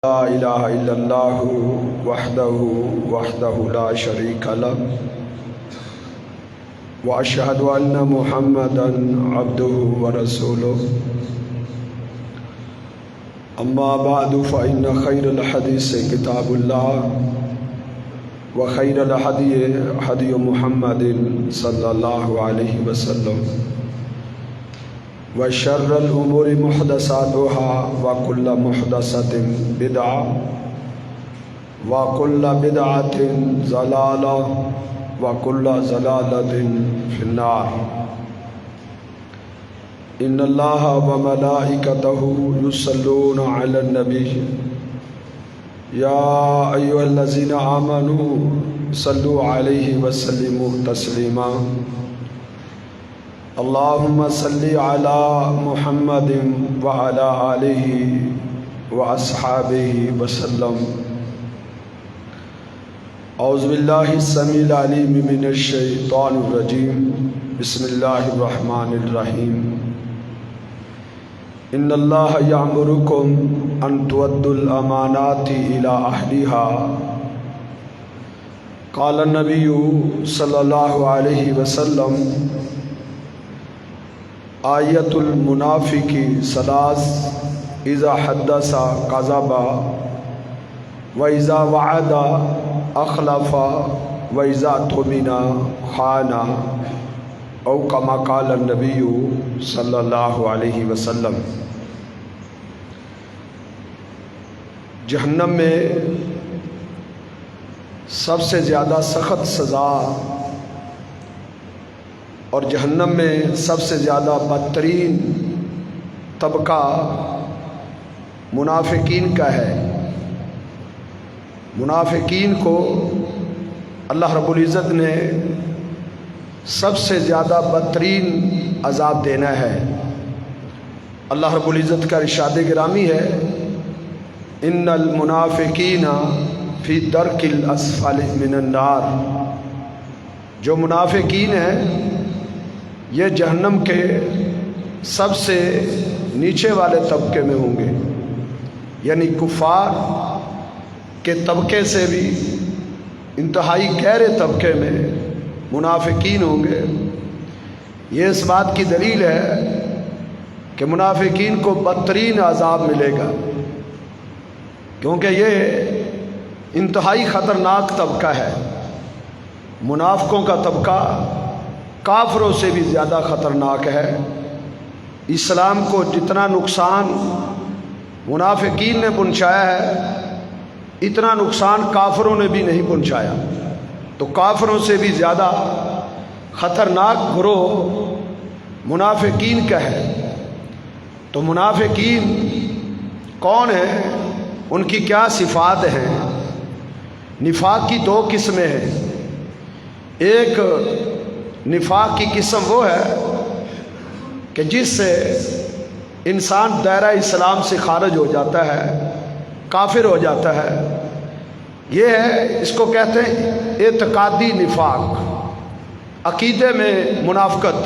لا الہ الا اللہ وحدہ لا شریک لہ واشہد ان محمدا عبدہ ورسولہ اما بعد فإن خیر الحدیث کتاب اللہ وخیر الہدی ہدی محمد صلی اللہ علیہ وسلم وشر الامور محدثاتها وكل محدثة بدعة وكل بدعة ضلالة وكل ضلالة في النار ان الله وملائكته يصلون على النبي يا ايها الذين آمنوا صلوا عليه وسلموا تسليما اللهم صل على محمد وعلى آله وأصحابه وسلم اعوذ باللہ السمیع العلیم من الشیطان الرجیم بسم اللہ الرحمن الرحیم ان اللہ یأمرکم ان تؤدوا الامانات الى اہلها قال النبی صلی اللہ علیہ وسلم آیت المنافق ثلاث اذا حدث کذب واذا وعد اخلف واذا اؤتمن خان او کما قال النبی صلی اللہ علیہ وسلم۔ جہنم میں سب سے زیادہ سخت سزا اور جہنم میں سب سے زیادہ بدترین طبقہ منافقین کا ہے۔ منافقین کو اللہ رب العزت نے سب سے زیادہ بدترین عذاب دینا ہے۔ اللہ رب العزت کا ارشاد گرامی ہے ان المنافقین فی درک الاسفل من النار، جو منافقین ہیں یہ جہنم کے سب سے نیچے والے طبقے میں ہوں گے، یعنی کفار کے طبقے سے بھی انتہائی گہرے طبقے میں منافقین ہوں گے۔ یہ اس بات کی دلیل ہے کہ منافقین کو بدترین عذاب ملے گا، کیونکہ یہ انتہائی خطرناک طبقہ ہے۔ منافقوں کا طبقہ کافروں سے بھی زیادہ خطرناک ہے۔ اسلام کو جتنا نقصان منافقین نے پہنچایا ہے اتنا نقصان کافروں نے بھی نہیں پہنچایا، تو کافروں سے بھی زیادہ خطرناک گروہ منافقین کا ہے۔ تو منافقین کون ہیں، ان کی کیا صفات ہیں؟ نفاق کی دو قسمیں ہیں۔ ایک نفاق کی قسم وہ ہے کہ جس سے انسان دائرہ اسلام سے خارج ہو جاتا ہے، کافر ہو جاتا ہے۔ یہ ہے، اس کو کہتے ہیں اعتقادی نفاق، عقیدے میں منافقت،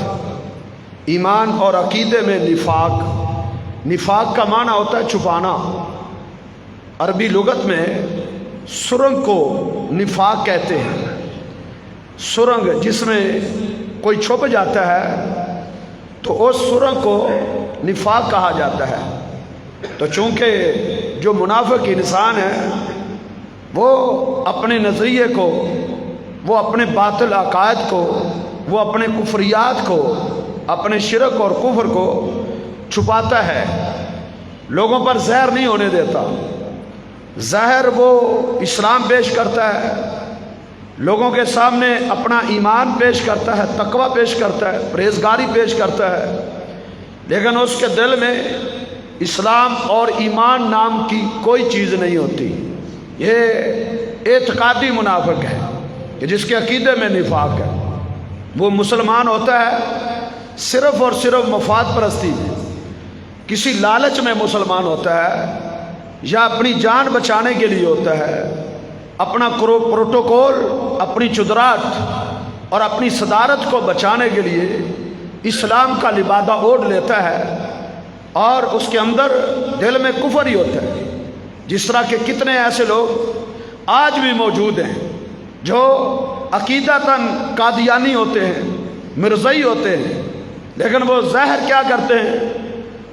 ایمان اور عقیدے میں نفاق۔ نفاق کا معنی ہوتا ہے چھپانا۔ عربی لغت میں سرنگ کو نفاق کہتے ہیں۔ سرنگ جس میں کوئی چھپ جاتا ہے تو اس سرنگ کو نفاق کہا جاتا ہے۔ تو چونکہ جو منافق انسان ہے وہ اپنے نظریے کو، وہ اپنے باطل عقائد کو، وہ اپنے کفریات کو، اپنے شرک اور کفر کو چھپاتا ہے، لوگوں پر زہر نہیں ہونے دیتا۔ ظاہر وہ اسلام پیش کرتا ہے، لوگوں کے سامنے اپنا ایمان پیش کرتا ہے، تقوی پیش کرتا ہے، پرہیزگاری پیش کرتا ہے، لیکن اس کے دل میں اسلام اور ایمان نام کی کوئی چیز نہیں ہوتی۔ یہ اعتقادی منافق ہے کہ جس کے عقیدے میں نفاق ہے۔ وہ مسلمان ہوتا ہے صرف اور صرف مفاد پرستی میں، کسی لالچ میں مسلمان ہوتا ہے، یا اپنی جان بچانے کے لیے ہوتا ہے، اپنا پروٹوکول، اپنی چدراہٹ اور اپنی صدارت کو بچانے کے لیے اسلام کا لبادہ اوڑھ لیتا ہے اور اس کے اندر دل میں کفر ہی ہوتا ہے۔ جس طرح کے کتنے ایسے لوگ آج بھی موجود ہیں جو عقیدتاً قادیانی ہوتے ہیں، مرزائی ہوتے ہیں، لیکن وہ ظاہر کیا کرتے ہیں؟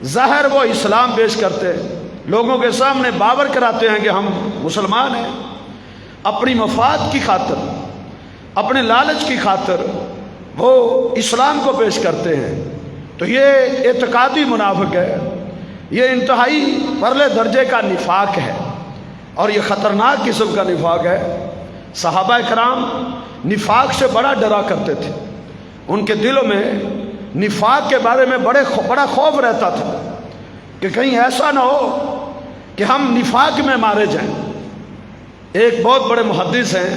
ظاہر وہ اسلام پیش کرتے ہیں، لوگوں کے سامنے باور کراتے ہیں کہ ہم مسلمان ہیں، اپنی مفاد کی خاطر، اپنے لالچ کی خاطر وہ اسلام کو پیش کرتے ہیں۔ تو یہ اعتقادی منافق ہے، یہ انتہائی پرلے درجے کا نفاق ہے، اور یہ خطرناک قسم کا نفاق ہے۔ صحابہ کرام نفاق سے بڑا ڈرا کرتے تھے، ان کے دلوں میں نفاق کے بارے میں بڑا خوف رہتا تھا کہ کہیں ایسا نہ ہو کہ ہم نفاق میں مارے جائیں۔ ایک بہت بڑے محدث ہیں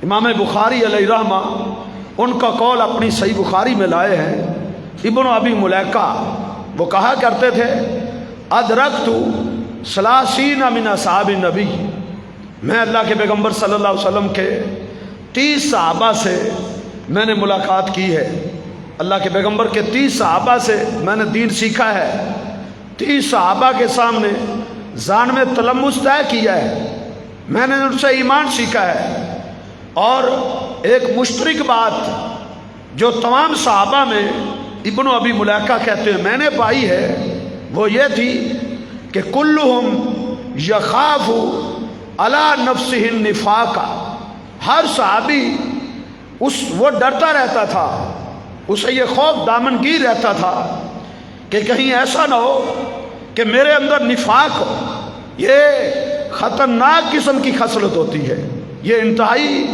امام بخاری علیہ رحمہ، ان کا قول اپنی صحیح بخاری میں لائے ہیں، ابن ابی ملیکہ، وہ کہا کرتے تھے ادرکت 30 من اصحاب النبی، میں اللہ کے پیغمبر صلی اللہ علیہ وسلم کے 30 صحابہ سے میں نے ملاقات کی ہے، اللہ کے پیغمبر کے 30 صحابہ سے میں نے دین سیکھا ہے، 30 صحابہ کے سامنے ذان میں تلمس طے کیا ہے، میں نے ان سے ایمان سیکھا ہے۔ اور ایک مشترک بات جو تمام صحابہ میں ابن ابی ملیکہ کہتے ہیں میں نے پائی ہے، وہ یہ تھی کہ کلہم یخاف علی نفسہ النفاق، ہر صحابی وہ ڈرتا رہتا تھا، اسے یہ خوف دامنگیر رہتا تھا کہ کہیں ایسا نہ ہو کہ میرے اندر نفاق ہو۔ یہ خطرناک قسم کی خصلت ہوتی ہے، یہ انتہائی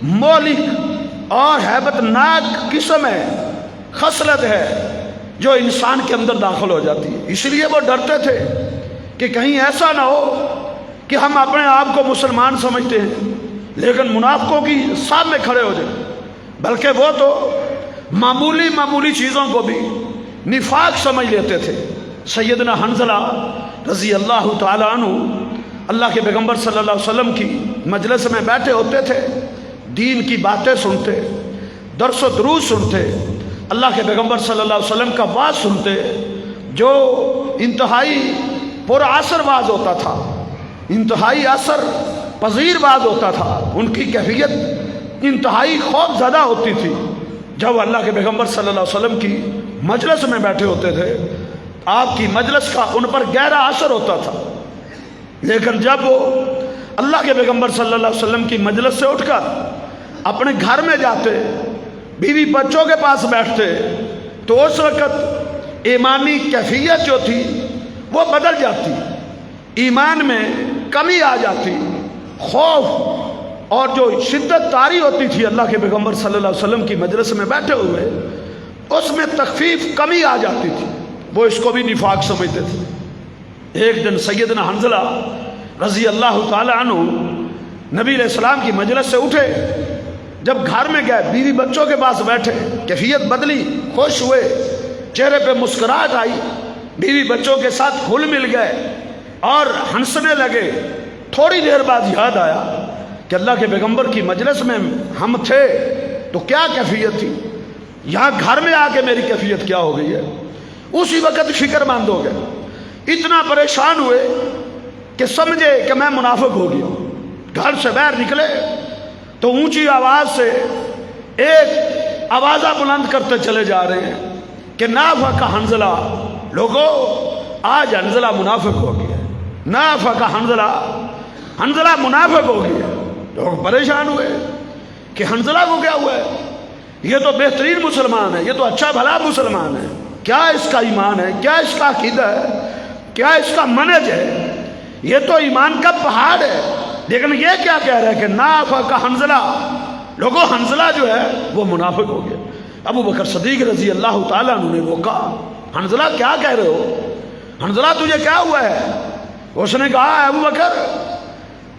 مہلک اور ہیبت ناک قسم ہے، خصلت ہے جو انسان کے اندر داخل ہو جاتی ہے۔ اس لیے وہ ڈرتے تھے کہ کہیں ایسا نہ ہو کہ ہم اپنے آپ کو مسلمان سمجھتے ہیں لیکن منافقوں کی صف میں کھڑے ہو جائیں، بلکہ وہ تو معمولی چیزوں کو بھی نفاق سمجھ لیتے تھے۔ سیدنا حنظلہ رضی اللہ تعالی عنہ اللہ کے پیغمبر صلی اللہ علیہ وسلم کی مجلس میں بیٹھے ہوتے تھے، دین کی باتیں سنتے، درس و دروس سنتے، اللہ کے پیغمبر صلی اللہ علیہ وسلم کا واعظ سنتے جو انتہائی پر اثر واعظ ہوتا تھا، انتہائی اثر پذیر واعظ ہوتا تھا۔ ان کی کیفیت انتہائی خوف زدہ ہوتی تھی جب اللہ کے پیغمبر صلی اللہ علیہ وسلم کی مجلس میں بیٹھے ہوتے تھے، آپ کی مجلس کا ان پر گہرا اثر ہوتا تھا۔ لیکن جب وہ اللہ کے پیغمبر صلی اللہ علیہ وسلم کی مجلس سے اٹھ کر اپنے گھر میں جاتے، بیوی بچوں کے پاس بیٹھتے، تو اس وقت ایمانی کیفیت جو تھی وہ بدل جاتی، ایمان میں کمی آ جاتی، خوف اور جو شدت طاری ہوتی تھی اللہ کے پیغمبر صلی اللہ علیہ وسلم کی مجلس میں بیٹھے ہوئے، اس میں تخفیف کمی آ جاتی تھی، وہ اس کو بھی نفاق سمجھتے تھے۔ ایک دن سیدنا حنظلہ رضی اللہ تعالی عنہ نبی علیہ السلام کی مجلس سے اٹھے، جب گھر میں گئے بیوی بچوں کے پاس بیٹھے، کیفیت بدلی، خوش ہوئے، چہرے پہ مسکراہٹ آئی، بیوی بچوں کے ساتھ گھل مل گئے اور ہنسنے لگے۔ تھوڑی دیر بعد یاد آیا کہ اللہ کے پیغمبر کی مجلس میں ہم تھے تو کیا کیفیت تھی، یہاں گھر میں آ کے میری کیفیت کیا ہو گئی ہے۔ اسی وقت فکر مند ہو گئے، اتنا پریشان ہوئے کہ سمجھے کہ میں منافق ہو گیا۔ گھر سے باہر نکلے تو اونچی آواز سے ایک آوازہ بلند کرتے چلے جا رہے ہیں کہ نافق حنظلہ، لوگو آج حنظلہ منافق ہو گیا، نافق حنظلہ منافق ہو گیا۔ لوگ پریشان ہوئے کہ حنظلہ کو کیا ہوا ہے، یہ تو بہترین مسلمان ہے، یہ تو اچھا بھلا مسلمان ہے، کیا اس کا ایمان ہے، کیا اس کا عقیدہ ہے، کیا اس کا منہج ہے، یہ تو ایمان کا پہاڑ ہے، لیکن یہ کیا کہہ رہا ہے کہ نافق حنظلہ، لوگوں حنظلہ جو ہے وہ منافق ہو گیا۔ ابو بکر صدیق رضی اللہ تعالیٰ عنہ نے روکا، حنظلہ کیا کہہ رہے ہو، حنظلہ تجھے کیا ہوا ہے؟ اس نے کہا ابو بکر،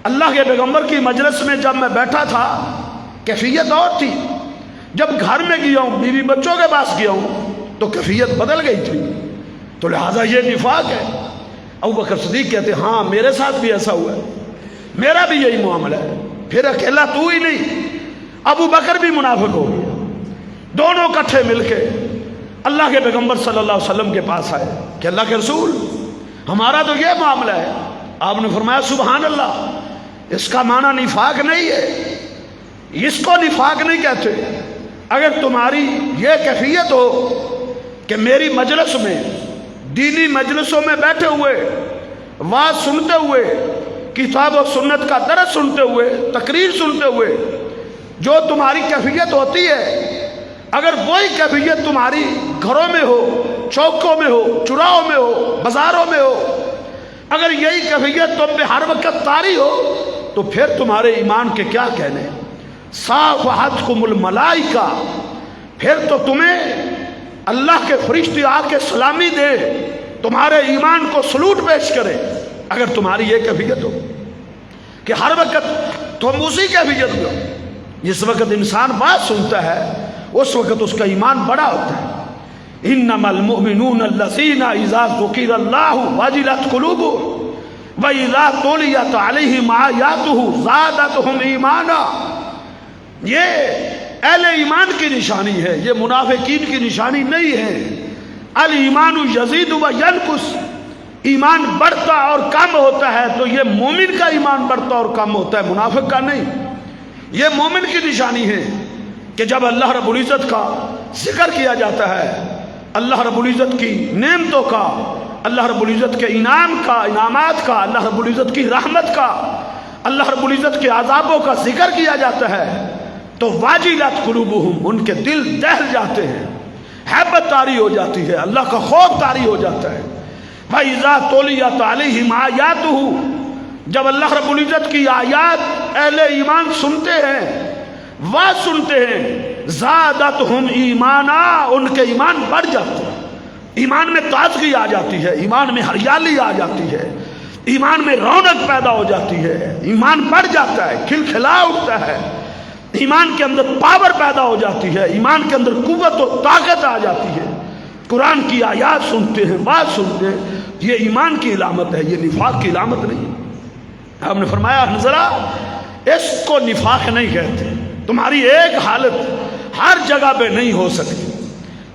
اللہ کے پیغمبر کی مجلس میں جب میں بیٹھا تھا کیفیت اور تھی، جب گھر میں گیا ہوں بیوی بچوں کے پاس گیا ہوں تو کیفیت بدل گئی تھی، تو لہٰذا یہ نفاق ہے۔ ابو بکر صدیق کہتے ہیں ہاں میرے ساتھ بھی ایسا ہوا ہے، میرا بھی یہی معاملہ ہے۔ پھر اکیلا تو ہی نہیں، ابو بکر بھی منافق ہو گیا۔ دونوں کٹھے مل کے اللہ کے پیغمبر صلی اللہ علیہ وسلم کے پاس آئے کہ اللہ کے رسول، ہمارا تو یہ معاملہ ہے آپ نے فرمایا سبحان اللہ، اس کا معنی نفاق نہیں ہے، اس کو نفاق نہیں کہتے۔ اگر تمہاری یہ کیفیت ہو کہ میری مجلس میں، دینی مجلسوں میں بیٹھے ہوئے، واز سنتے ہوئے، کتاب و سنت کا درس سنتے ہوئے، تقریر سنتے ہوئے جو تمہاری کیفیت ہوتی ہے، اگر وہی کیفیت تمہاری گھروں میں ہو، چوکوں میں ہو، چراہوں میں ہو، بازاروں میں ہو، اگر یہی کیفیت تم پہ ہر وقت طاری ہو، تو پھر تمہارے ایمان کے کیا کہنے۔ صافحتکم الملائکہ، پھر تو تمہیں اللہ کے فرشتے آ کے سلامی دے، تمہارے ایمان کو سلوٹ پیش کرے، اگر تمہاری یہ کیفیت ہو کہ ہر وقت تم اسی کیفیت میں ہو۔ جس وقت انسان بات سنتا ہے اس وقت اس کا ایمان بڑا ہوتا ہے۔ انما المؤمنون الذین اذا ذکر اللہ وجلت قلوبهم واذا تلیت علیہم آیاتہ زادتہم ایمانا۔ یہ اہل ایمان کی نشانی ہے، یہ منافقین کی نشانی نہیں ہے۔ الایمان یزید و ینقص، ایمان بڑھتا اور کم ہوتا ہے، تو یہ مومن کا ایمان بڑھتا اور کم ہوتا ہے، منافق کا نہیں۔ یہ مومن کی نشانی ہے کہ جب اللہ رب العزت کا ذکر کیا جاتا ہے، اللہ رب العزت کی نعمتوں کا، اللہ رب العزت کے انعام کا، انعامات کا، اللہ رب العزت کی رحمت کا، اللہ رب العزت کے عذابوں کا ذکر کیا جاتا ہے، تو واجلت قلوبہم، ان کے دل دہل جاتے ہیں، ہیبت طاری ہو جاتی ہے، اللہ کا خوف طاری ہو جاتا ہے۔ وَإِذَا تُلِيَتْ عَلَيْهِمْ آیَاتُهُ، جب اللہ رب العزت کی آیات اہل ایمان سنتے ہیں، واز سنتے ہیں، زادتہم ایمانا، ان کے ایمان بڑھ جاتے ہیں، ایمان میں تازگی آ جاتی ہے، ایمان میں ہریالی آ جاتی ہے، ایمان میں رونق پیدا ہو جاتی ہے، ایمان بڑھ جاتا ہے، کھلکھلا اٹھتا ہے، ایمان کے اندر پاور پیدا ہو جاتی ہے، ایمان کے اندر قوت و طاقت آ جاتی ہے۔ قرآن کی آیات سنتے ہیں، بات سنتے ہیں، یہ ایمان کی علامت ہے، یہ نفاق کی علامت نہیں۔ آپ نے فرمایا ذرا اس کو نفاق نہیں کہتے، تمہاری ایک حالت ہر جگہ پہ نہیں ہو سکتی۔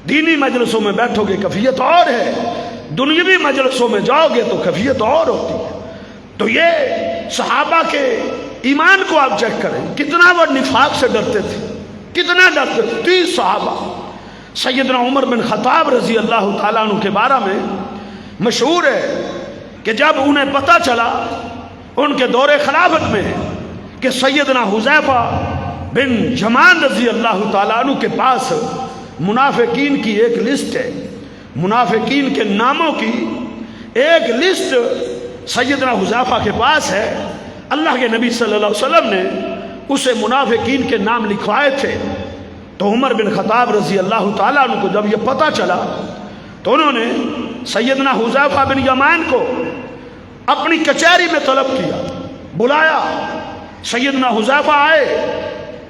دینی مجلسوں میں بیٹھو گے کیفیت اور ہے، دنیاوی مجلسوں میں جاؤ گے تو کیفیت اور ہوتی ہے۔ تو یہ صحابہ کے ایمان کو آپ چیک کریں، کتنا وہ نفاق سے ڈرتے تھے، کتنا ڈرتے تھے۔ 30 صحابہ، سیدنا عمر بن خطاب رضی اللہ تعالیٰ عنہ کے بارے میں مشہور ہے کہ جب انہیں پتہ چلا ان کے دور خلافت میں کہ سیدنا حذیفہ بن یمان رضی اللہ تعالیٰ عنہ کے پاس منافقین کی ایک لسٹ ہے، منافقین کے ناموں کی ایک لسٹ سیدنا حذیفہ کے پاس ہے، اللہ کے نبی صلی اللہ علیہ وسلم نے اسے منافقین کے نام لکھوائے تھے۔ تو عمر بن خطاب رضی اللہ تعالیٰ عنہ کو جب یہ پتہ چلا تو انہوں نے سیدنا حذیفہ بن یمان کو اپنی کچہری میں طلب کیا، بلایا۔ سیدنا حذیفہ آئے،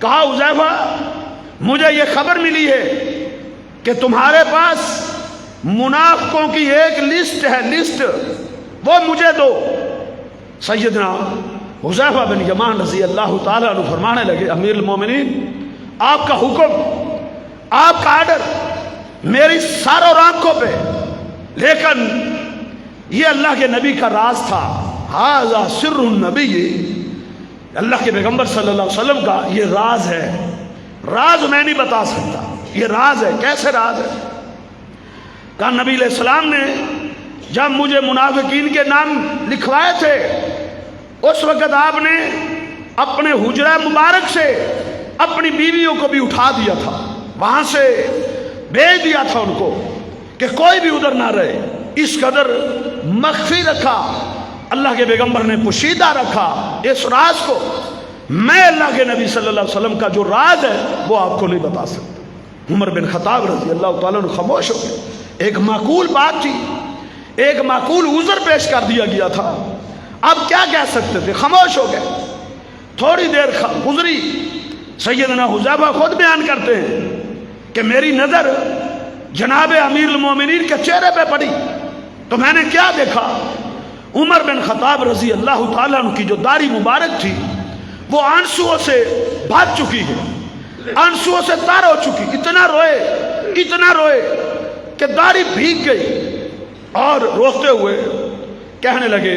کہا حذیفہ مجھے یہ خبر ملی ہے کہ تمہارے پاس منافقوں کی ایک لسٹ ہے، لسٹ وہ مجھے دو۔ سیدنا حذیفہ بن یمان رضی اللہ تعالیٰ عنہ فرمانے لگے امیر المومنین، آپ کا حکم، آپ کا آرڈر میری ساروں آنکھوں پہ، لیکن یہ اللہ کے نبی کا راز تھا، ھذا سر النبی، اللہ کے پیغمبر صلی اللہ علیہ وسلم کا یہ راز ہے، راز میں نہیں بتا سکتا، یہ راز ہے۔ کیسے راز ہے؟ کہا نبی علیہ السلام نے جب مجھے منافقین کے نام لکھوائے تھے اس وقت آپ نے اپنے حجرہ مبارک سے اپنی بیویوں کو بھی اٹھا دیا تھا، وہاں سے بھیج دیا تھا ان کو کہ کوئی بھی ادھر نہ رہے، اس قدر مخفی رکھا، اللہ کے پیغمبر نے پوشیدہ رکھا اس راز کو۔ میں اللہ کے نبی صلی اللہ علیہ وسلم کا جو راز ہے وہ آپ کو نہیں بتا سکتا۔ عمر بن خطاب رضی اللہ تعالیٰ عنہ خاموش ہو گئے، ایک معقول بات تھی، ایک معقول عذر پیش کر دیا گیا تھا، اب کیا کہہ سکتے تھے، خاموش ہو گئے۔ تھوڑی دیر گزری، سیدنا حذیفہ خود بیان کرتے ہیں کہ میری نظر جناب امیر المومنین کے چہرے پہ پڑی تو میں نے کیا دیکھا، عمر بن خطاب رضی اللہ تعالیٰ عنہ کی جو داڑھی مبارک تھی وہ آنسوؤں سے بھاگ چکی ہے، آنسوؤں سے تار ہو چکی، اتنا روئے کہ داڑھی بھیگ گئی، اور روتے ہوئے کہنے لگے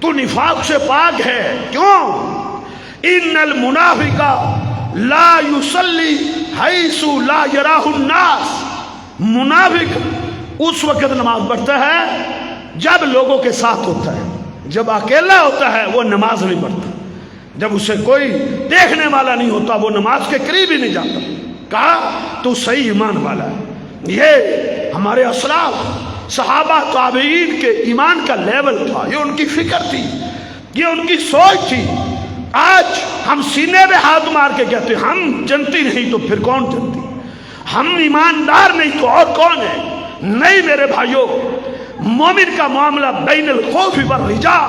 تو نفاق سے پاک ہے. کیوں؟ ان المنافقا لا یصلی حیث لا یراہ الناس. منافق اس وقت نماز پڑھتا ہے جب لوگوں کے ساتھ ہوتا ہے. جب اکیلا ہوتا ہے وہ نماز نہیں پڑھتا. جب اسے کوئی دیکھنے والا نہیں ہوتا وہ نماز کے قریب ہی نہیں جاتا. کہا تو صحیح ایمان والا ہے. یہ ہمارے اسلاف صحابہ تابعین کے ایمان کا لیول تھا. یہ ان کی فکر تھی, یہ ان کی سوچ تھی. آج ہم سینے پہ ہاتھ مار کے کہتے ہیں ہم جنتی نہیں تو پھر کون جنتی, ہم ایماندار نہیں تو اور کون ہے. نہیں میرے بھائیوں, مومن کا معاملہ بین الخوف والرجاء,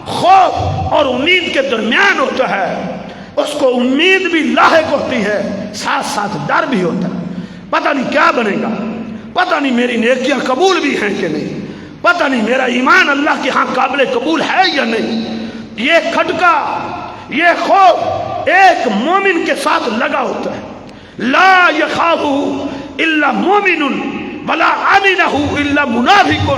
خوف اور امید کے درمیان ہوتا ہے. اس کو امید بھی لاحق ہوتی ہے, ساتھ ساتھ ڈر بھی ہوتا ہے. پتہ نہیں کیا بنے گا, پتہ نہیں میری نیکیاں قبول بھی ہیں کہ نہیں, پتہ نہیں میرا ایمان اللہ کے ہاں قابل قبول ہے یا نہیں. یہ کھٹکا, یہ خوف ایک مومن کے ساتھ لگا ہوتا ہے. لا یخاف الا مومن ولا امنہ الا منافق.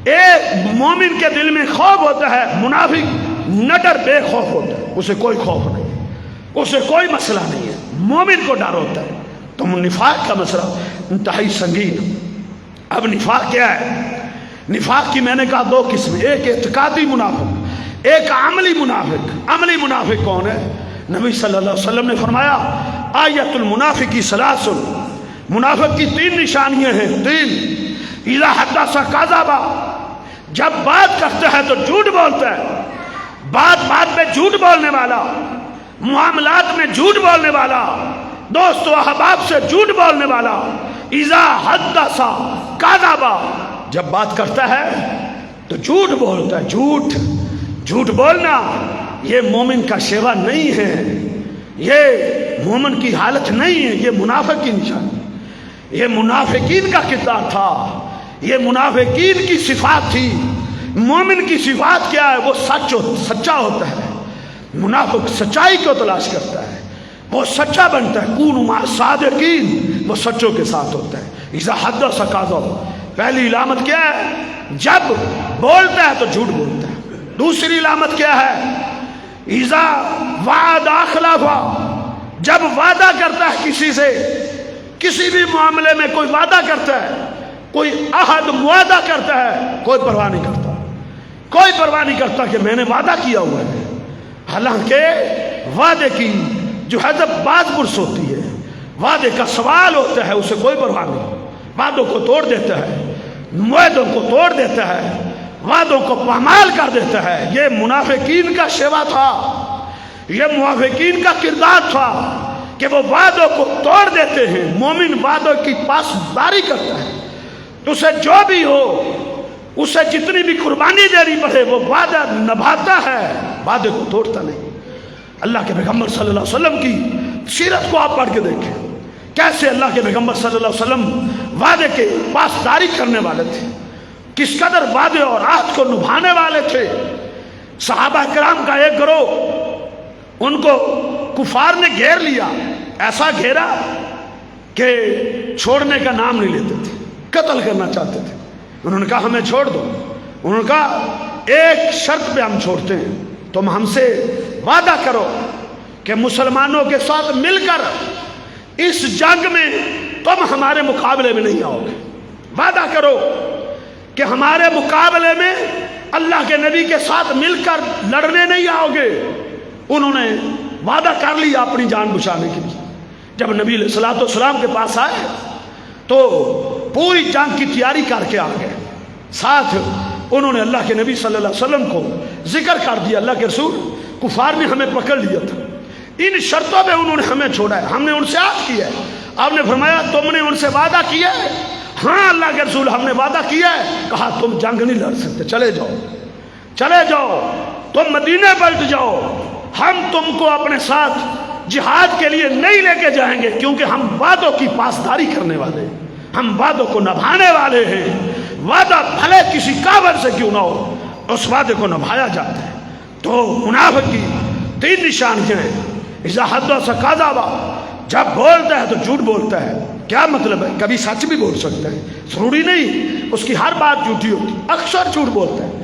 ایک مومن کے دل میں خوف ہوتا ہے, منافق نڈر بے خوف ہوتا ہے, اسے کوئی خوف نہیں, اسے کوئی مسئلہ نہیں ہے. مومن کو ڈر ہوتا ہے. تو نفاق کا مسئلہ انتہائی سنگین. اب نفاق کیا ہے؟ نفاق کی میں نے کہا دو قسمیں, ایک اعتقادی منافق, ایک عملی منافق. عملی منافق کون ہے؟ نبی صلی اللہ علیہ وسلم نے فرمایا آیت المنافقی ثلاث. منافق کی تین نشانیاں ہیں, تین. اذا حدث کذب, جب بات کرتا ہے تو جھوٹ بولتا ہے, بات بات میں جھوٹ بولنے والا, معاملات میں جھوٹ بولنے والا, دوست و احباب سے جھوٹ بولنے والا. اذا حدث کذب, جب بات کرتا ہے تو جھوٹ بولتا ہے. جھوٹ بولنا یہ مومن کا شیوا نہیں ہے, یہ مومن کی حالت نہیں ہے, یہ منافق کی نشانی. یہ منافقین کا کردار تھا, یہ منافقین کی صفات تھی. مومن کی صفات کیا ہے؟ وہ سچا ہوتا ہے. منافق سچائی کو تلاش کرتا ہے, وہ سچا بنتا ہے. کونوا مع الصادقین, وہ سچوں کے ساتھ ہوتا ہے. اذا حدث کذب, پہلی علامت کیا ہے؟ جب بولتا ہے تو جھوٹ بولتا ہے. دوسری علامت کیا ہے؟ اذا وعد اخلف, جب وعدہ کرتا ہے کسی سے, کسی بھی معاملے میں کوئی وعدہ کرتا ہے, کوئی عہد معاہدہ کرتا ہے, کوئی پرواہ نہیں کرتا, کوئی پرواہ نہیں کرتا کہ میں نے وعدہ کیا ہوا ہے. حالانکہ وعدے کی جو حذف بعض پرس ہوتی ہے, وعدے کا سوال ہوتا ہے, اسے کوئی پرواہ نہیں. وعدوں کو توڑ دیتا ہے, معاہدوں کو توڑ دیتا ہے, وعدوں کو پامال کر دیتا ہے. یہ منافقین کا شیوا تھا, یہ منافقین کا کردار تھا کہ وہ وعدوں کو توڑ دیتے ہیں. مومن وعدوں کی پاسداری کرتا ہے, تو اسے جو بھی ہو, اسے جتنی بھی قربانی دینی پڑے, وہ وعدہ نبھاتا ہے, وعدے کو توڑتا نہیں. اللہ کے پیغمبر صلی اللہ علیہ وسلم کی سیرت کو آپ پڑھ کے دیکھیں, کیسے اللہ کے پیغمبر صلی اللہ علیہ وسلم وعدے کے پاسداری کرنے والے تھے, کس قدر وعدے اور عہد کو نبھانے والے تھے. صحابہ کرام کا ایک گروہ, ان کو کفار نے گھیر لیا, ایسا گھیرا کہ چھوڑنے کا نام نہیں لیتے تھے, قتل کرنا چاہتے تھے. انہوں نے کہا ہمیں چھوڑ دو. انہوں نے کہا ایک شرط پہ ہم چھوڑتے ہیں, تم ہم سے وعدہ کرو کہ مسلمانوں کے ساتھ مل کر اس جنگ میں تم ہمارے مقابلے میں نہیں آؤ گے. وعدہ کرو کہ ہمارے مقابلے میں اللہ کے نبی کے ساتھ مل کر لڑنے نہیں آؤ گے. انہوں نے وعدہ کر لیا اپنی جان بچانے کے لیے. جب نبی علیہ الصلوۃ والسلام کے پاس آئے تو پوری جنگ کی تیاری کر کے آ گئے. ساتھ انہوں نے اللہ کے نبی صلی اللہ علیہ وسلم کو ذکر کر دیا, اللہ کے رسول کفار نے ہمیں پکڑ لیا تھا, ان شرطوں پہ انہوں نے ہمیں چھوڑا ہے, ہم نے ان سے عہد کیا ہے. آپ نے فرمایا تم نے ان سے وعدہ کیا ہے؟ ہاں اللہ کے رسول ہم نے وعدہ کیا ہے. کہا تم جنگ نہیں لڑ سکتے, چلے جاؤ, تم مدینے پلٹ جاؤ, ہم تم کو اپنے ساتھ جہاد کے لیے نہیں لے کے جائیں گے, کیونکہ ہم وعدوں کی پاسداری کرنے والے ہیں, ہم وعدوں کو نبھانے والے ہیں. وعدہ بھلے کسی کافر سے کیوں نہ ہو, اس وعدے کو نبھایا جاتا ہے. تو منافق کی تین نشانیاں ہیں. اذا حدث کذب, جب بولتا ہے تو جھوٹ بولتا ہے. کیا مطلب ہے؟ کبھی سچ بھی بول سکتا ہے, ضروری نہیں اس کی ہر بات جھوٹی ہوتی, اکثر جھوٹ بولتا ہے.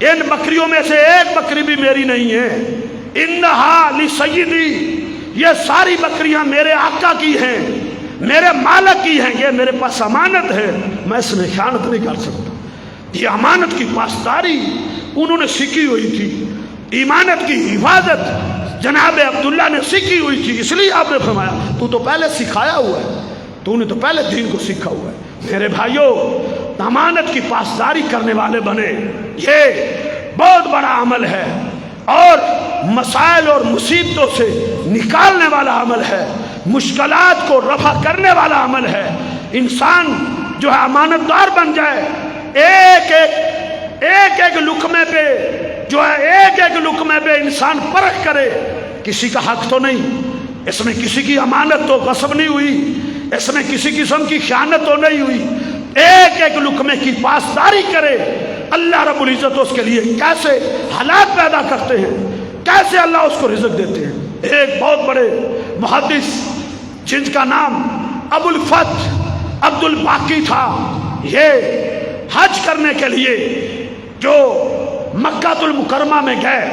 ان بکریوں میں سے ایک بکری بھی میری نہیں ہے. انہا لسیدی، یہ ساری بکریاں میرے آقا کی ہیں، میرے مالک کی ہیں، یہ میرے پاس امانت ہے، میں اس میں خیانت نہیں کر سکتا. یہ امانت کی پاسداری انہوں نے سیکھی ہوئی تھی، ایمانت کی حفاظت جناب عبداللہ نے سیکھی ہوئی تھی. اس لیے آپ نے فرمایا تو تو پہلے سکھایا ہوا ہے، تو نے تو پہلے دین کو سیکھا ہوا ہے. میرے بھائیوں، امانت کی پاسداری کرنے والے بنے، یہ بہت بڑا عمل ہے اور مسائل اور مصیبتوں سے نکالنے والا عمل ہے، مشکلات کو رفع کرنے والا عمل ہے. انسان جو ہے امانت دار بن جائے، ایک ایک لقمے پہ جو ہے ایک لقمے پہ انسان پرکھ کرے کسی کا حق تو نہیں، اس میں کسی کی امانت تو غصب نہیں ہوئی، اس میں کسی قسم کی خیانت تو نہیں ہوئی. ایک لقمے کی پاسداری کرے. اللہ رب العزت اس کے لیے کیسے حالات پیدا کرتے ہیں، کیسے اللہ اس کو رزق دیتے ہیں. ایک بہت بڑے محدث جن کا نام ابو الفتح عبد الباقی تھا، یہ حج کرنے کے لیے جو مکہ المکرمہ میں گئے،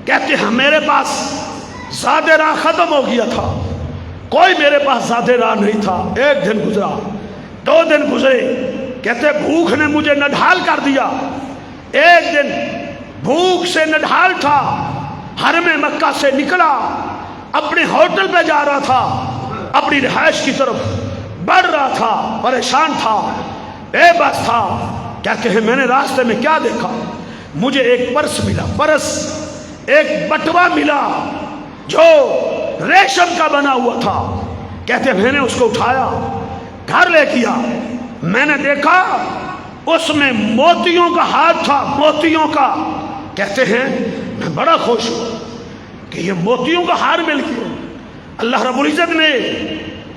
کہتے ہیں میرے پاس زاد راہ ختم ہو گیا تھا، کوئی میرے پاس زاد راہ نہیں تھا. ایک دن گزرا، 2 دن گزرے، کہتے بھوک نے مجھے نڈھال کر دیا. ایک دن بھوک سے نڈھال تھا، حرم مکہ سے نکلا، اپنے ہوٹل پہ جا رہا تھا، اپنی رہائش کی طرف بڑھ رہا تھا، پریشان تھا، بے بس تھا. کہتے ہیں میں نے راستے میں کیا دیکھا، مجھے ایک پرس ملا، ایک بٹوا ملا جو ریشم کا بنا ہوا تھا. کہتے ہیں میں نے اس کو اٹھایا، گھر لے کیا. میں نے دیکھا اس میں موتیوں کا ہاتھ تھا، موتیوں کا. کہتے ہیں میں بڑا خوش ہوں کہ یہ موتیوں کا ہار مل گیا. اللہ رب العزت نے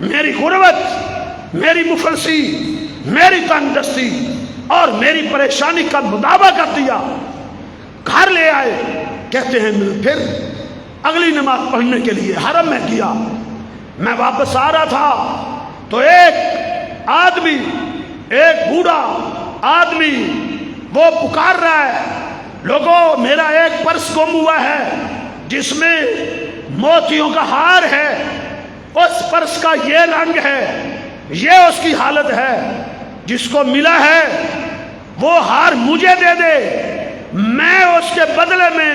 میری غربت، میری مفلسی، میری تنگ دستی اور میری پریشانی کا مداوع کر دیا. گھر لے آئے. کہتے ہیں پھر اگلی نماز پڑھنے کے لیے حرم میں کیا. میں واپس آ رہا تھا تو ایک آدمی، ایک بوڑھا آدمی وہ پکار رہا ہے، لوگوں میرا ایک پرس گم ہوا ہے جس میں موتیوں کا ہار ہے، اس پرس کا یہ رنگ ہے، یہ اس کی حالت ہے، جس کو ملا ہے وہ ہار مجھے دے دے، میں اس کے بدلے میں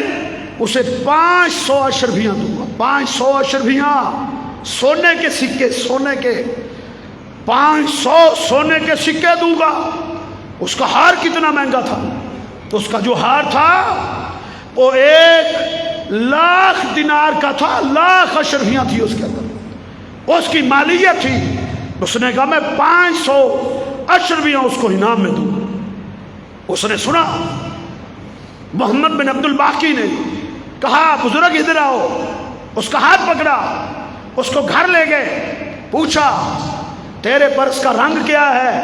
اسے 500 اشرفیاں دوں گا. 500 اشرفیاں، سونے کے سکے، سونے کے 500 سونے کے سکے دوں گا. اس کا ہار کتنا مہنگا تھا، اس کا جو ہار تھا وہ 1,00,000 دینار کا تھا، 1,00,000 اشرفیاں تھی اس کے اندر، اس کی مالیت تھی. اس نے کہا میں 500 اشرفیاں اس کو انعام میں دوں. اس نے سنا، محمد بن عبد الباقی نے کہا بزرگ ادھر آؤ. اس کا ہاتھ پکڑا، اس کو گھر لے گئے، پوچھا تیرے پرس کا رنگ کیا ہے؟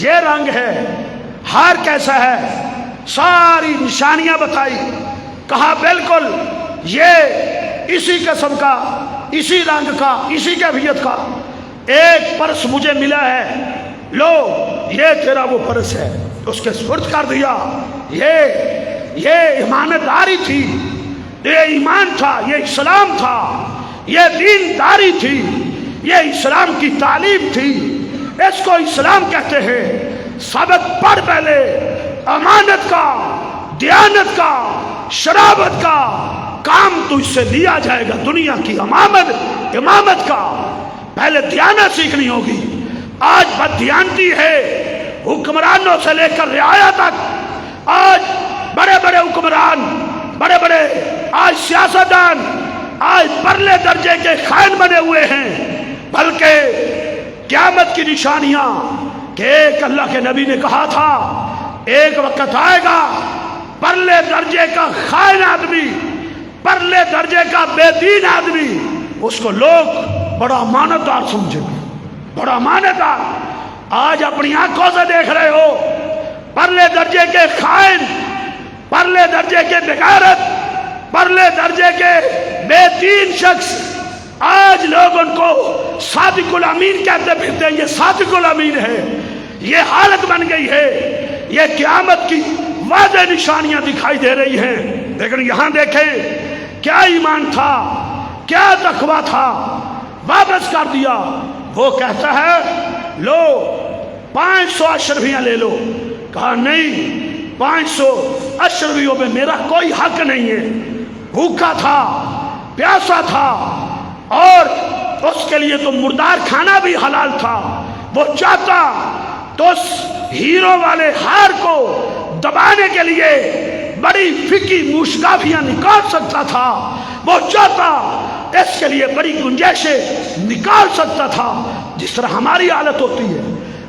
یہ رنگ ہے. ہار کیسا ہے؟ ساری نشانیاں بتائی. کہا بالکل یہ اسی قسم کا، اسی رنگ کا، اسی کیفیت کا ایک پرس مجھے ملا ہے، لو یہ تیرا وہ پرس ہے. اس کے سپرد کر دیا. یہ ایمانت داری تھی، یہ ایمان تھا، یہ اسلام تھا، یہ دینداری تھی، یہ اسلام کی تعلیم تھی. اس کو اسلام کہتے ہیں. سبق پڑھ پہلے، امانت کا، دیانت کا، شرابت کا کام تو اس سے لیا جائے گا. دنیا کی امامت کا پہلے دیانت سیکھنی ہوگی. آج بددیانتی ہے، حکمرانوں سے لے کر رعایا تک. آج بڑے بڑے حکمران، بڑے بڑے آج سیاستدان آج پرلے درجے کے خائن بنے ہوئے ہیں. بلکہ قیامت کی نشانیاں کہ ایک اللہ کے نبی نے کہا تھا ایک وقت آئے گا پرلے درجے کا خائن آدمی، پرلے درجے کا بے دین آدمی، اس کو لوگ بڑا امانتدار سمجھیں گے، بڑا امانتدار. آج اپنی آنکھوں سے دیکھ رہے ہو پرلے درجے کے خائن، پرلے درجے کے بغیرت، پرلے درجے کے بے دین شخص، آج لوگ ان کو صادق الامین کہتے پھرتے ہیں. یہ صادق الامین ہے، یہ حالت بن گئی ہے. یہ قیامت کی واضح نشانیاں دکھائی دے رہی ہیں، لیکن یہاں دیکھیں کیا ایمان تھا، کیا تقویٰ تھا، واپس کر دیا۔ وہ کہتا ہے لو 500 اشرفیاں لے لو، کہا نہیں 500 اشرفیوں پہ میرا کوئی حق نہیں ہے، بھوکا تھا، پیاسا تھا، اور اس کے لیے تو مردار کھانا بھی حلال تھا۔ وہ چاہتا تو اس ہیرو والے ہار کو دبانے کے لیے بڑی فکی موشگافیاں نکال سکتا تھا، وہ چاہتا اس کے لیے بڑی گنجائشیں نکال سکتا تھا۔ جس طرح ہماری حالت ہوتی ہے،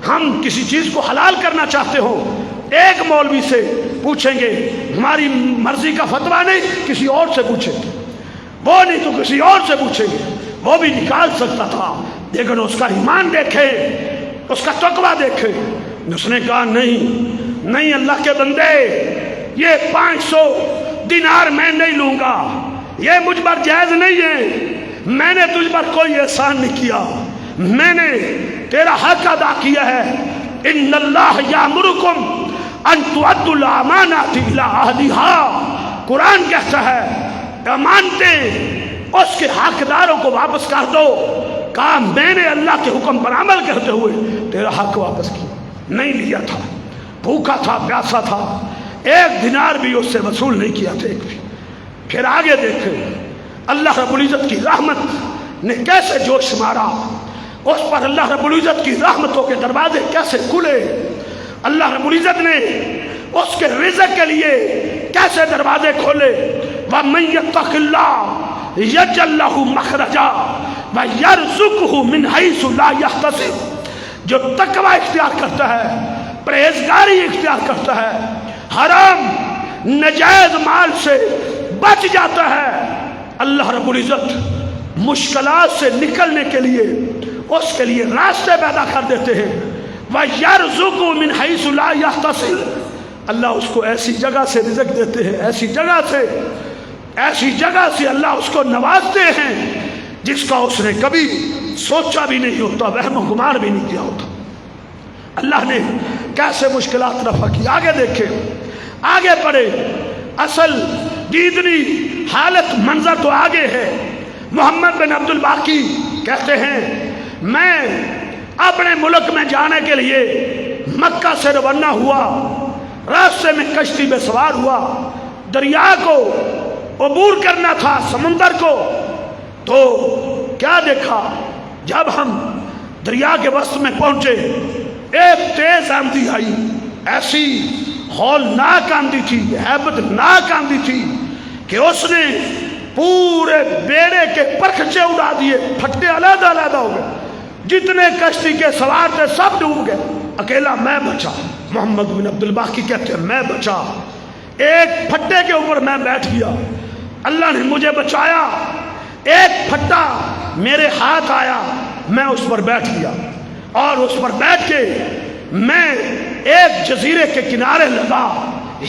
ہم کسی چیز کو حلال کرنا چاہتے ہو، ایک مولوی سے پوچھیں گے، ہماری مرضی کا فتویٰ نہیں، کسی اور سے پوچھیں گے، وہ نہیں تو کسی اور سے پوچھیں گے، وہ بھی نکال سکتا تھا۔ لیکن اس کا ایمان دیکھے، اس کا تقویٰ دیکھے۔ اس نے کہا نہیں اللہ کے بندے، یہ 500 دینار میں نہیں لوں گا، یہ مجھ پر جائز نہیں ہے، میں نے تجھ پر کوئی احسان نہیں کیا، میں نے تیرا حق ادا کیا ہے۔ ان اللہ یامرکم ان تؤدوا الامانات الی اہلھا، قرآن کہتا ہے امانتیں اس کے حقداروں کو واپس کر دو۔ کہا میں نے اللہ کے حکم پر عمل کرتے ہوئے تیرا حق واپس کیا، نہیں لیا تھا، بھوکا تھا، پیاسا تھا، ایک دینار بھی اس سے وصول نہیں کیا تھا ایک بھی۔ پھر آگے دیکھیں اللہ رب العزت کی رحمت نے کیسے جوش مارا، اس پر اللہ رب العزت کی رحمتوں کے دروازے کیسے کھلے، اللہ رب العزت نے اس کے رزق کے لیے کیسے دروازے کھولے۔ وَمَن يَتَّقِ اللَّهَ يَجْعَل لَّهُ مَخْرَجًا وَيَرْزُقْهُ مِنْ حَيْثُ لَا يَحْتَسِبُ، جو تقوی اختیار کرتا ہے، پرہیزگاری اختیار کرتا ہے، حرام نجائز مال سے بچ جاتا ہے، اللہ رب العزت مشکلات سے نکلنے کے لیے اس کے لیے راستے پیدا کر دیتے ہیں۔ وَيَرْزُقُهُ مِنْ حَيْثُ لَا يَحْتَسِبُ، اللہ اس کو ایسی جگہ سے رزق دیتے ہیں، ایسی جگہ سے اللہ اس کو نوازتے ہیں جس کا اس نے کبھی سوچا بھی نہیں ہوتا، وہم و گمان بھی نہیں کیا ہوتا۔ اللہ نے کیسے مشکلات رفع کی۔ آگے دیکھیں، آگے پڑھے، اصل دیدنی حالت منظر تو آگے ہے۔ محمد بن عبد الباقی کہتے ہیں میں اپنے ملک میں جانے کے لیے مکہ سے روانہ ہوا، راستے میں کشتی میں سوار ہوا، دریا کو عبور کرنا تھا، سمندر کو، تو کیا دیکھا، جب ہم دریا کے وسط میں پہنچے ایک تیز آندھی آئی، ایسی ہولناک آندھی تھی، ہیبت ناک آندھی تھی کہ اس نے پورے بیڑے کے پرخچے اڑا دیے، پھٹے علیحدہ علیحدہ ہو گئے، جتنے کشتی کے سوار تھے سب ڈوب گئے، اکیلا میں بچا۔ محمد بن عبد الباقی کہتے ہیں میں بچا، ایک پھٹے کے اوپر میں بیٹھ گیا، اللہ نے مجھے بچایا، ایک پھٹا میرے ہاتھ آیا، میں اس پر بیٹھ گیا، اور اس پر بیٹھ کے میں ایک جزیرے کے کنارے لگا۔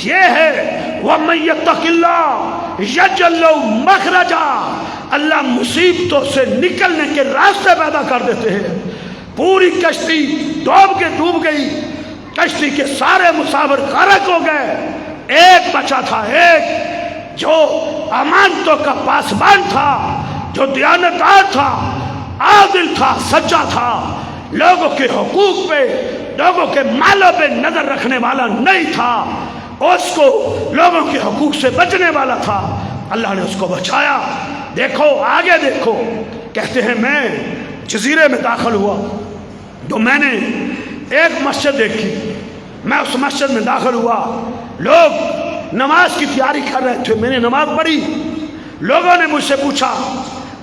یہ ہے وَمَن يَتَّقِ اللَّهَ يَجْعَل لَّهُ مَخْرَجًا، اللہ مصیبتوں سے نکلنے کے راستے پیدا کر دیتے ہیں۔ پوری کشتی ڈوب گئی، کشتی کے سارے مسافر غرق ہو گئے، ایک بچا تھا، ایک جو امانتوں کا پاسبان تھا، جو دیانتدار تھا، عادل تھا، سچا تھا، لوگوں کے حقوق پہ، لوگوں کے مالوں پہ نظر رکھنے والا نہیں تھا، اس کو لوگوں کے حقوق سے بچنے والا تھا، اللہ نے اس کو بچایا۔ دیکھو آگے دیکھو، کہتے ہیں میں جزیرے میں داخل ہوا تو میں نے ایک مسجد دیکھی، میں اس مسجد میں داخل ہوا، لوگ نماز کی تیاری کر رہے تھے، میں نے نماز پڑھی، لوگوں نے مجھ سے پوچھا،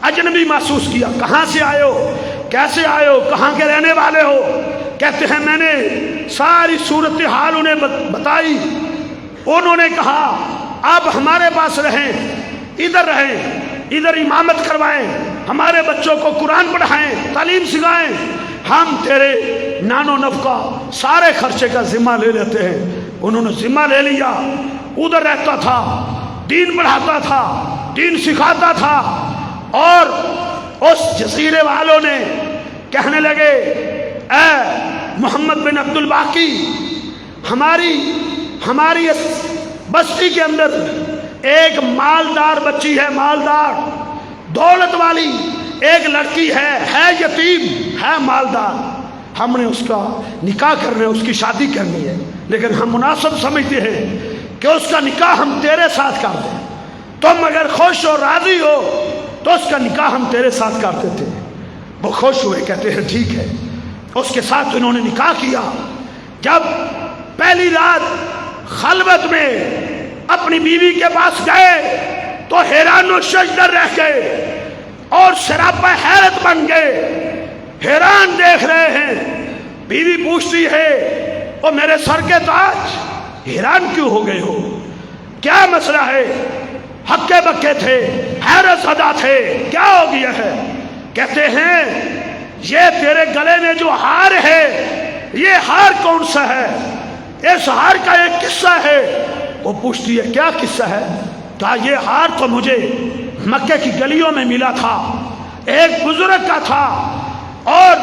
اجنبی محسوس کیا، کہاں سے آئے ہو، کیسے آئے ہو، کہاں کے رہنے والے ہو؟ کہتے ہیں میں نے ساری صورتحال انہیں بتائی، انہوں نے کہا آپ ہمارے پاس رہیں، ادھر امامت کروائیں، ہمارے بچوں کو قرآن پڑھائیں، تعلیم سکھائیں، ہم تیرے نان و نفقہ سارے خرچے کا ذمہ لے لیتے ہیں۔ انہوں نے ذمہ لے لیا، ادھر رہتا تھا، دین پڑھاتا تھا، دین سکھاتا تھا، اور اس جزیرے والوں نے کہنے لگے اے محمد بن عبد الباقی ہماری اس بستی کے اندر ایک مالدار بچی ہے، مالدار دولت والی ایک لڑکی ہے یتیم، ہے مالدار، ہم نے اس کا نکاح کرنا ہے، اس کی شادی کرنی ہے، لیکن ہم مناسب سمجھتے ہیں کہ اس کا نکاح ہم تیرے ساتھ کر دیں، تم اگر خوش ہو راضی ہو تو اس کا نکاح ہم تیرے ساتھ کر دیتے ہیں۔ وہ خوش ہوئے، کہتے ہیں ٹھیک ہے۔ اس کے ساتھ انہوں نے نکاح کیا۔ جب پہلی رات خلوت میں اپنی بیوی کے پاس گئے تو حیران و شجدر رہ گئے اور سراپا حیرت بن گئے، حیران دیکھ رہے ہیں۔ بیوی پوچھتی ہے او میرے سر کے تاج، حیران کیوں ہو گئے ہو، کیا مسئلہ ہے؟ ہکے بکے تھے، حیرت زدہ تھے، کیا ہو گیا ہے؟ کہتے ہیں یہ تیرے گلے میں جو ہار ہے، یہ ہار کون سا ہے؟ اس ہار کا ایک قصہ ہے۔ وہ پوچھتی ہے کیا قصہ ہے؟ کہا یہ ہار تو مجھے مکے کی گلیوں میں ملا تھا، ایک بزرگ کا تھا، اور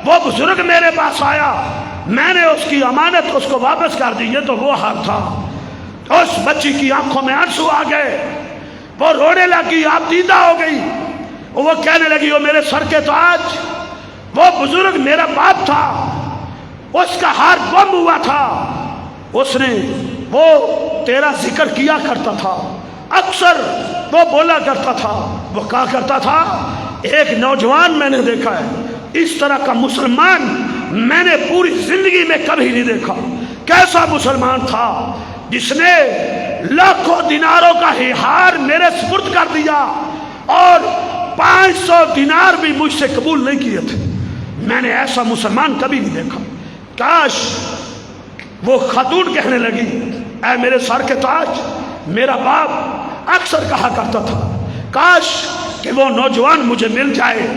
وہ بزرگ میرے پاس آیا، میں نے اس کی امانت اس کو واپس کر دی، یہ تو وہ ہار تھا۔ اس بچی کی آنکھوں میں آنسو آ گئے، وہ رونے لگی، آپ دیدہ ہو گئی، وہ کہنے لگی وہ میرے سر کے تاج، وہ بزرگ میرا باپ تھا، اس کا ہار گم ہوا تھا، اس نے وہ تیرا ذکر کیا کرتا تھا، اکثر وہ بولا کرتا تھا، وہ کہا کرتا تھا ایک نوجوان میں نے دیکھا ہے، اس طرح کا مسلمان میں نے پوری زندگی میں کبھی نہیں دیکھا۔ کیسا مسلمان تھا جس نے لاکھوں دیناروں کا ہی ہار میرے سپرد کر دیا اور 500 دینار بھی مجھ سے قبول نہیں کیے تھے، میں نے ایسا مسلمان کبھی نہیں دیکھا۔ کاش، وہ خاتون کہنے لگی اے میرے سر کے تاج، میرا باپ اکثر کہا کرتا تھا کاش کہ وہ نوجوان مجھے مل جائے،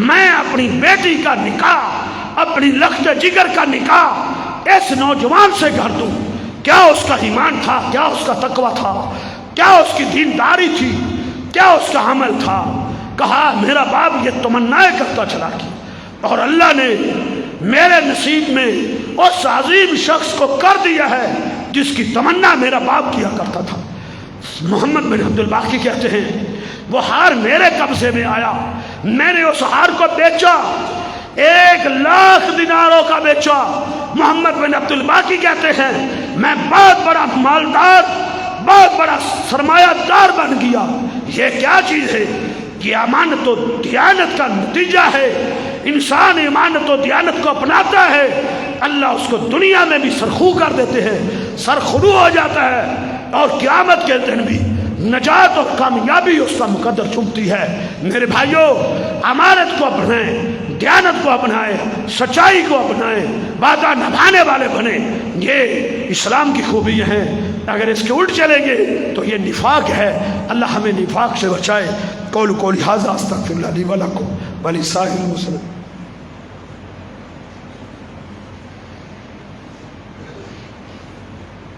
میں اپنی بیٹی کا نکاح، اپنی لخت جگر کا نکاح اس نوجوان سے کر دوں۔ کیا اس کا ایمان تھا، کیا اس کا تقوی تھا، کیا اس کی دینداری تھی، کیا اس کا عمل تھا؟ کہا میرا باپ یہ تمنائیں کرتا چلا گیا اور اللہ نے میرے نصیب میں اس عظیم شخص کو کر دیا ہے جس کی تمنا میرا باپ کیا کرتا تھا۔ محمد بن عبد الباقی کہتے ہیں وہ ہار میرے قبضے میں آیا، میں نے اس ہار کو بیچا، 1,00,000 دیناروں کا بیچا۔ محمد بن عبد الباقی کہتے ہیں میں بہت بڑا مالدار، بہت بڑا سرمایہ دار بن گیا۔ یہ کیا چیز ہے؟ یہ امانت و دیانت کا نتیجہ ہے۔ انسان امانت و دیانت کو اپناتا ہے، اللہ اس کو دنیا میں بھی سرخو کر دیتے ہیں، سرخرو ہو جاتا ہے، اور قیامت کے دن بھی نجات اور کامیابی اس کا مقدر چومتی ہے۔ میرے بھائیوں، امانت کو اپنائیں، دیانت کو اپنائیں، سچائی کو اپنائیں، وعدہ نبھانے والے بنیں، یہ اسلام کی خوبیاں ہیں۔ اگر اس کے الٹ چلیں گے تو یہ نفاق ہے۔ اللہ ہمیں نفاق سے بچائے۔ قول ھذا استغفر اللہ لی ولکم ولسائر المسلمین۔